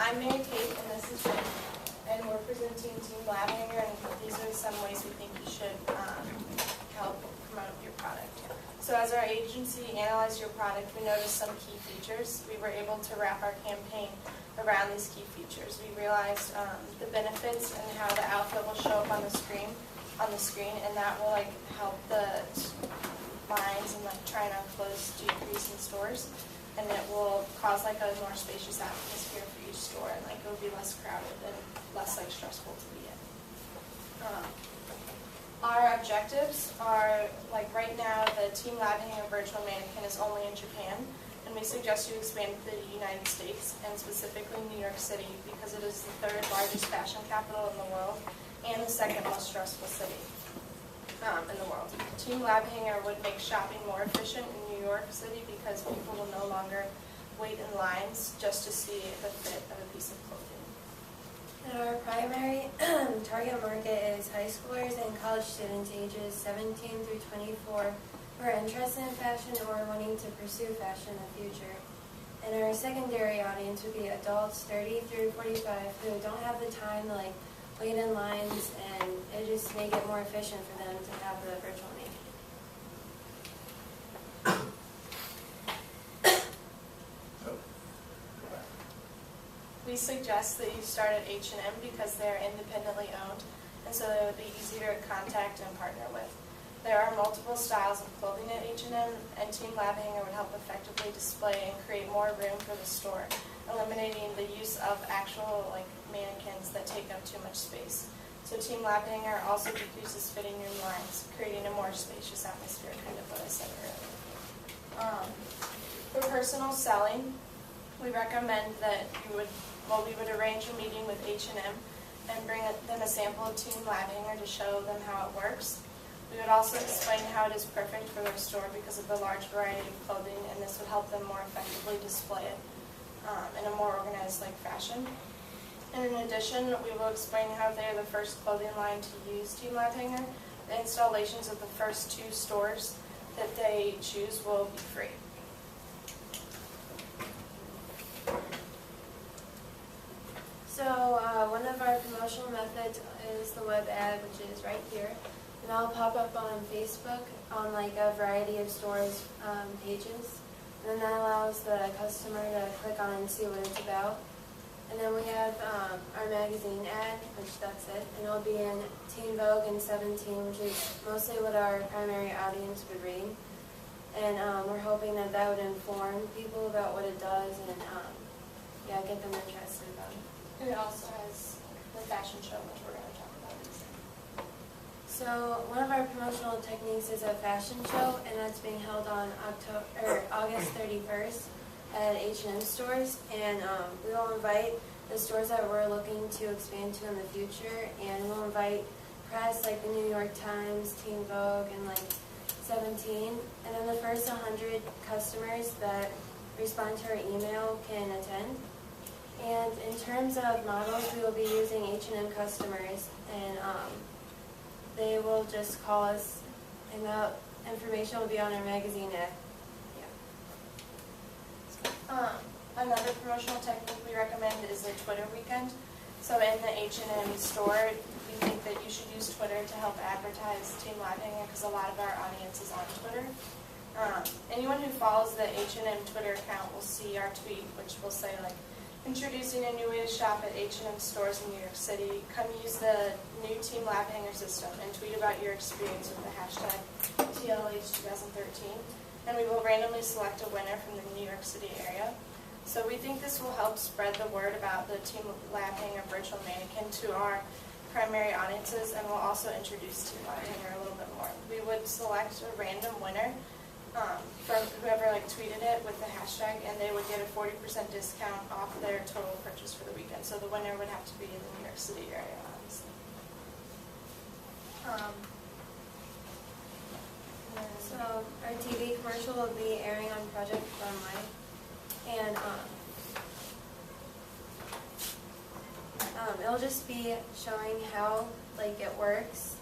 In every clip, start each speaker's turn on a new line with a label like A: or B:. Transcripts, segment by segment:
A: I'm Mary Kate, and this is Jen, and we're presenting TeamLabHanger, and these are some ways we think you should help promote your product. So as our agency analyzed your product, we noticed some key features. We were able to wrap our campaign around these key features. We realized the benefits and how the outfit will show up on the screen, and that will help the lines and trying on clothes decrease in stores, and it will cause a more spacious atmosphere for each store, and it will be less crowded and less stressful to be in. Our objectives are right now the TeamLabHanger virtual mannequin is only in Japan, and we suggest you expand to the United States and specifically New York City because it is the third largest fashion capital in the world and the second most stressful city in the world. TeamLabHanger would make shopping more efficient in New York City because people will no longer wait in lines just to see the fit of a piece of clothing.
B: And our primary target market is high schoolers and college students ages 17 through 24 who are interested in fashion or wanting to pursue fashion in the future. And our secondary audience would be adults 30 through 45 who don't have the time to wait in lines, and it just make it more efficient for them to have the virtual mannequin.
A: We suggest that you start at H&M because they are independently owned, and so they would be easier to contact and partner with. There are multiple styles of clothing at H&M, and TeamLabHanger would help effectively display and create more room for the store, eliminating the use of actual mannequins that take up too much space. So TeamLabHanger also decreases fitting room lines, creating a more spacious atmosphere, kind of what I said earlier. For personal selling, we recommend that we would arrange a meeting with H&M and bring them a sample of TeamLabHanger to show them how it works. We would also explain how it is perfect for their store because of the large variety of clothing, and this would help them more effectively display it in a more organized fashion. And in addition, we will explain how they are the first clothing line to use TeamLabHanger. The installations of the first 2 stores that they choose will be free.
B: So one of our promotional methods is the web ad, which is right here. And that'll pop up on Facebook on a variety of stores' pages. And then that allows the customer to click on and see what it's about. And then we have our magazine ad, which that's it. And it'll be in Teen Vogue and 17, which is mostly what our primary audience would read. And we're hoping that that would inform people about what it does and get them interested about it.
A: And it also has the fashion show, which we're going to talk about next.
B: So one of our promotional techniques is a fashion show, and that's being held on August 31st at H&M stores. And we will invite the stores that we're looking to expand to in the future, and we'll invite press like the New York Times, Teen Vogue, and 17. And then the first 100 customers that respond to our email can attend. And in terms of models, we will be using H&M customers, and they will just call us, and that information will be on our magazine ad.
A: Another promotional technique we recommend is the Twitter weekend. So in the H&M store, we think that you should use Twitter to help advertise TeamLabHanger because a lot of our audience is on Twitter. Anyone who follows the H&M Twitter account will see our tweet, which will say introducing a new way to shop at H&M stores in New York City. Come use the new TeamLabHanger system and tweet about your experience with the hashtag TLH2013. And we will randomly select a winner from the New York City area. So we think this will help spread the word about the TeamLabHanger virtual mannequin to our primary audiences, and we'll also introduce TeamLabHanger a little bit more. We would select a random winner from whoever tweeted it with the hashtag, and they would get a 40% discount off their total purchase for the weekend. So the winner would have to be in the New York City area, obviously.
B: So our TV commercial will be airing on Project Runway, and it'll just be showing how it works.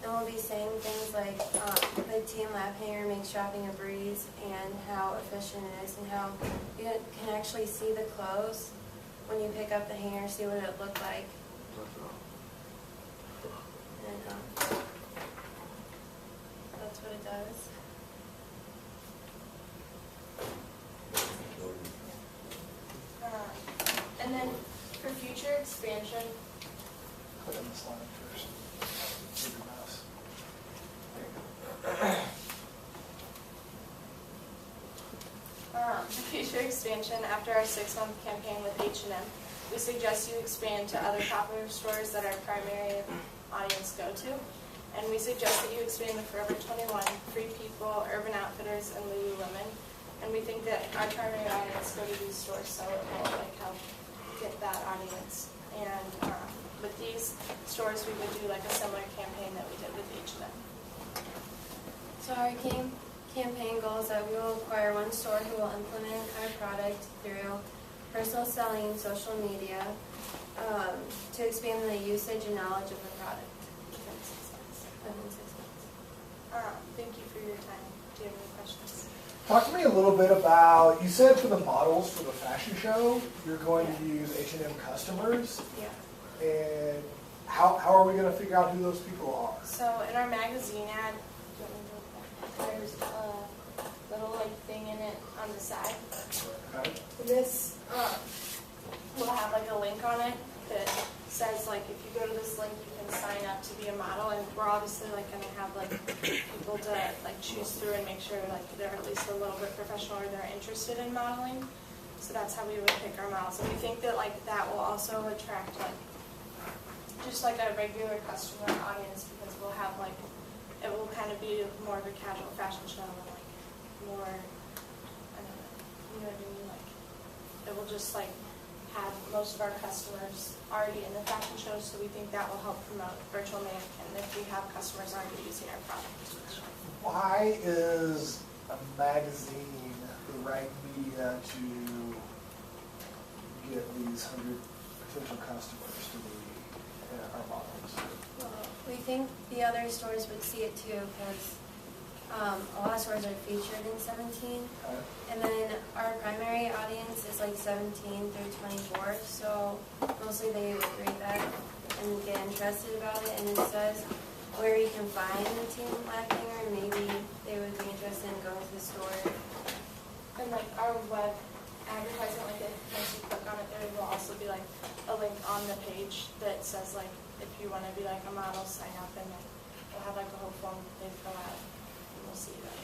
B: And we'll be saying things like the TeamLabHanger makes shopping a breeze, and how efficient it is, and how you can actually see the clothes. when you pick up the hanger, see what it looked like. And that's what it does.
A: And then for future expansion,
C: Put in this line first. Keep your mouse. There you go.
A: for future expansion, after our 6-month campaign with H&M, we suggest you expand to other popular stores that our primary audience go to. And we suggest that you expand to Forever 21, Free People, Urban Outfitters, and Lululemon. And we think that our primary audience go to these stores, so it will help get that audience. And with these stores, we would do a similar campaign that we did with H&M.
B: So our campaign goal is that we will acquire one store who will implement our product through personal selling and social media to expand the usage and knowledge of the product. Within 6 months.
A: Thank you for your time. Do you have any questions?
C: Talk to me a little bit about, you said for the models for the fashion show, you're going to use H&M customers.
A: Yeah.
C: And how are we going to figure out who those people are?
A: So in our magazine ad, there's a little thing in it on the side.
C: Okay.
A: This will have a link on it that says if you go to this link you can sign up to be a model, and we're obviously going to have people to choose through and make sure they're at least a little bit professional or they're interested in modeling. So that's how we would pick our models, and we think that that will also attract just a regular customer audience, because we'll have it will kind of be more of a casual fashion show and more, I don't know, you know what I mean? It will just have most of our customers already in the fashion show, so we think that will help promote virtual mannequin if we have customers already using our product.
C: Why is a magazine the right media to get these 100 potential customers to be our models?
B: Well, we think the other stores would see it too, because a lot of stores are featured in 17.
C: Okay.
B: And then our primary audience is 17 through 24, so mostly they would read that and get interested about it, and it says where you can find the TeamLabHanger, and maybe they would be interested in going to the store.
A: And our web advertisement, once you click on it, there will also be a link on the page that says if you want to be a model, sign up, and we'll have a whole form they fill out, and we'll see that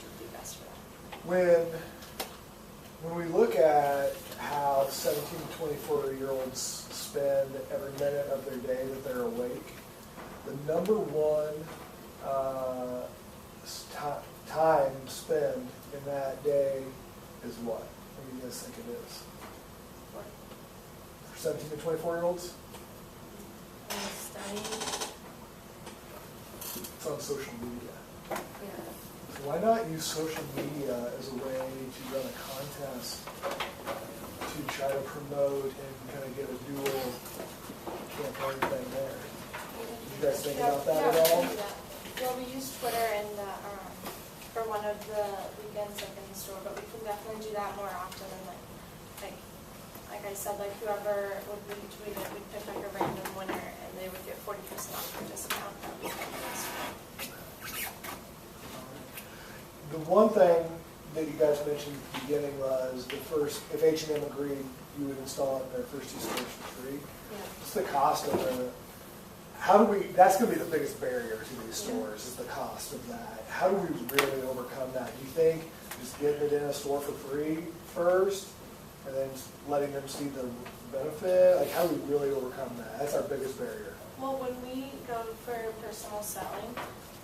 A: would be best for them.
C: When we look at how 17 to 24-year-olds spend every minute of their day that they're awake, the number one time spent in that day is what? What do you guys think it is? For 17 to 24-year-olds?
B: Studying.
C: It's on social media.
B: Yeah.
C: So why not use social media as a way to run a contest to try to promote and kind of get a dual campaign thing there? Did you guys think about that at all?
A: Yeah, we use Twitter and for one of the weekends in the store, but we can definitely do that more often. And like I said, whoever would retweet it, we'd pick a random winner, and they would get 40% off their discount that weekend.
C: The one thing that you guys mentioned at the beginning was if H&M agreed, you would install it in their first 2 stores for free.
B: Yeah.
C: What's the cost of that's going to be the biggest barrier to these stores, is the cost of that. How do we really overcome that? Do you think just getting it in a store for free first, and then letting them see the benefit? How do we really overcome that? That's our biggest barrier.
A: Well, when we go for personal selling,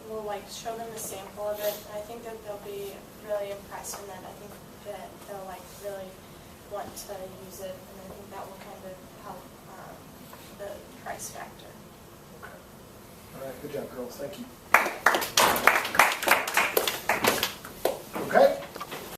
A: we'll show them a sample of it, and I think that they'll be really impressed, and then I think that they'll really want to use it, and I think that will kind of help the price factor.
C: Okay. All right, good job, girls. Thank you.